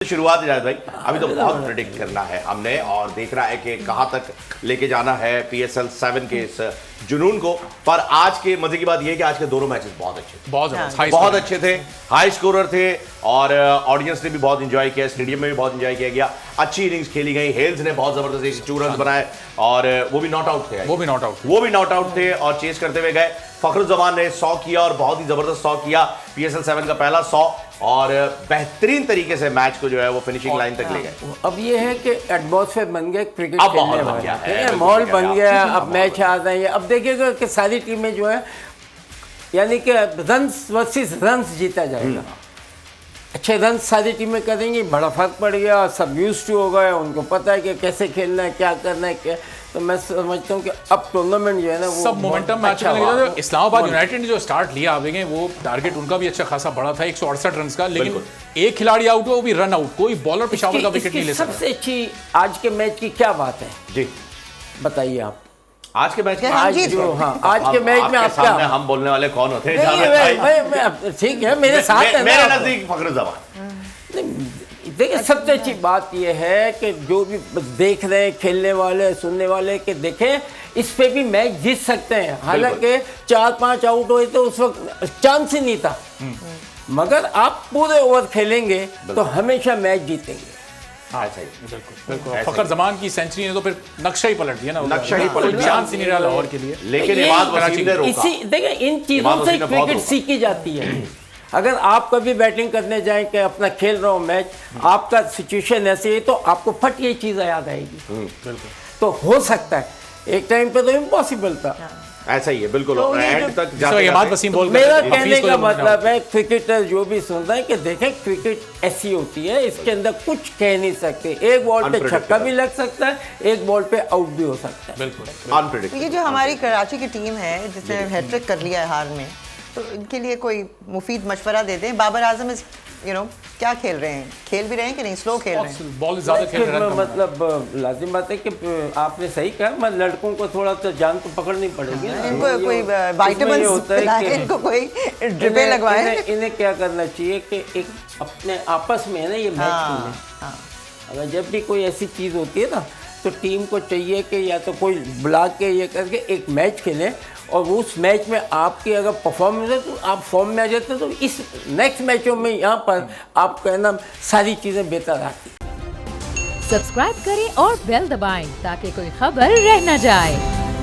शुरुआत इजाज़त भाई, अभी तो बहुत प्रेडिक्ट करना है हमने और देखना है कि कहां तक लेके जाना है PSL 7 के इस जुनून को। पर आज के मजे की बात यह है कि आज के दोनों मैचेस बहुत अच्छे थे, बहुत अच्छे थे, हाई स्कोरर थे और ऑडियंस ने भी बहुत इंजॉय किया, स्टेडियम में भी बहुत इंजॉय किया गया, अच्छी इनिंग्स खेली गई। हेल्स ने बहुत जबरदस्त 2 रन बनाए और वो भी नॉट आउट थे, वो भी नॉट आउट थे और चेस करते हुए गए। फखरुज़्ज़मान ने 100 किया और बहुत ही जबरदस्त 100 किया, PSL 7 का पहला 100 और बेहतरीन तरीके से मैच को जो है वो फिनिशिंग लाइन तक ले गए। अब ये है कि एटमॉस्फेयर बन गया, क्रिकेट अब खेलने वाला माहौल बन गया, अब मैच आ रहे हैं। अब देखिएगा कि सारी टीमें जो है यानी कि रन्स वर्सेस रन्स जीता जाएगा। अच्छे रन सारी टीमें करेंगी, बड़ा फर्क पड़ गया, सब यूज्ड टू हो गए, उनको पता है कि कैसे खेलना है, क्या करना है, क्या। तो मैं समझता हूँ कि अब टूर्नामेंट जो है ना वो सब मोमेंटम मैच में लगा। इस्लामाबाद यूनाइटेड ने जो स्टार्ट लिया आगे वो टारगेट उनका भी अच्छा खासा बड़ा था 168 रन का, लेकिन एक खिलाड़ी आउट हुआ, वो भी रन आउट, कोई बॉलर पेशावर का विकेट नहीं ले सकता। सबसे अच्छी आज के मैच की क्या बात है जी, बताइए आप। आज के मैच आज के मैच में आप क्या, हम बोलने वाले कौन होते हैं? ठीक है, मेरे साथ है, मेरे नजदीक फखरुज़्ज़मान। देखिए सबसे अच्छी बात यह है कि जो भी देख रहे हैं, खेलने वाले, सुनने वाले, कि देखें इस पे भी मैच जीत सकते हैं। हालांकि 4-5 आउट हुए तो उस वक्त चांस ही नहीं था, मगर आप पूरे ओवर खेलेंगे तो हमेशा मैच जीतेंगे। बिल्कुल। फखरुज़्ज़मान की सेंचुरी ने तो फिर नक्शा ही पलट दिया ना, नक्शा ही पलट दिया, चांस ही नहीं रहा लाहौर के लिए। लेकिन इमाद वसीम ने रोका। इसी देखिए इन चीजों से क्रिकेट सीखी जाती है। अगर आप कभी बैटिंग करने जाएं कि अपना खेल रहा हो मैच, आपका सिचुएशन ऐसे है तो आपको फट ये चीज़ याद आएगी। तो हो सकता है, एक टाइम पे तो इम्पॉसिबल था, ऐसा ही है बिल्कुल। एंड तक मेरा कहने का मतलब है क्रिकेटर जो भी सुन रहे हैं कि देखें क्रिकेट ऐसी होती है, इसके अंदर कुछ कह नहीं सकते। एक बॉल पे छक्का भी लग सकता है, एक बॉल पे आउट भी हो सकता है। बिल्कुल अनप्रेडिक्टेबल। ये जो हमारी कराची की टीम है जिसने हैट्रिक कर लिया है हार में, तो इनके लिए कोई मुफीद मशवरा दे दें। बाबर आजम क्या खेल रहे हैं, खेल भी रहे हैं कि नहीं, स्लो खेल रहे हैं, बॉल ज़्यादा खेल रहे हैं। मतलब लाजिम बात है कि आपने सही कहा, मैं लड़कों को थोड़ा तो जान तो पकड़नी पड़ेगी। इनको कोई विटामिन्स पिलाएं, इनको कोई ड्रिपें लगवाएं। इन्हें क्या करना चाहिए कि एक अपने आपस में है ना ये मैच खेलें। अगर जब भी कोई ऐसी चीज़ होती है ना तो टीम को चाहिए कि या तो कोई बुला के ये करके एक मैच खेलें और उस मैच में आपकी अगर परफॉर्मेंस है तो आप फॉर्म में आ जाते हैं, तो इस नेक्स्ट मैचों में यहाँ पर आपका ना सारी चीज़ें बेहतर आती। सब्सक्राइब करें और बेल दबाएं ताकि कोई खबर रह न जाए।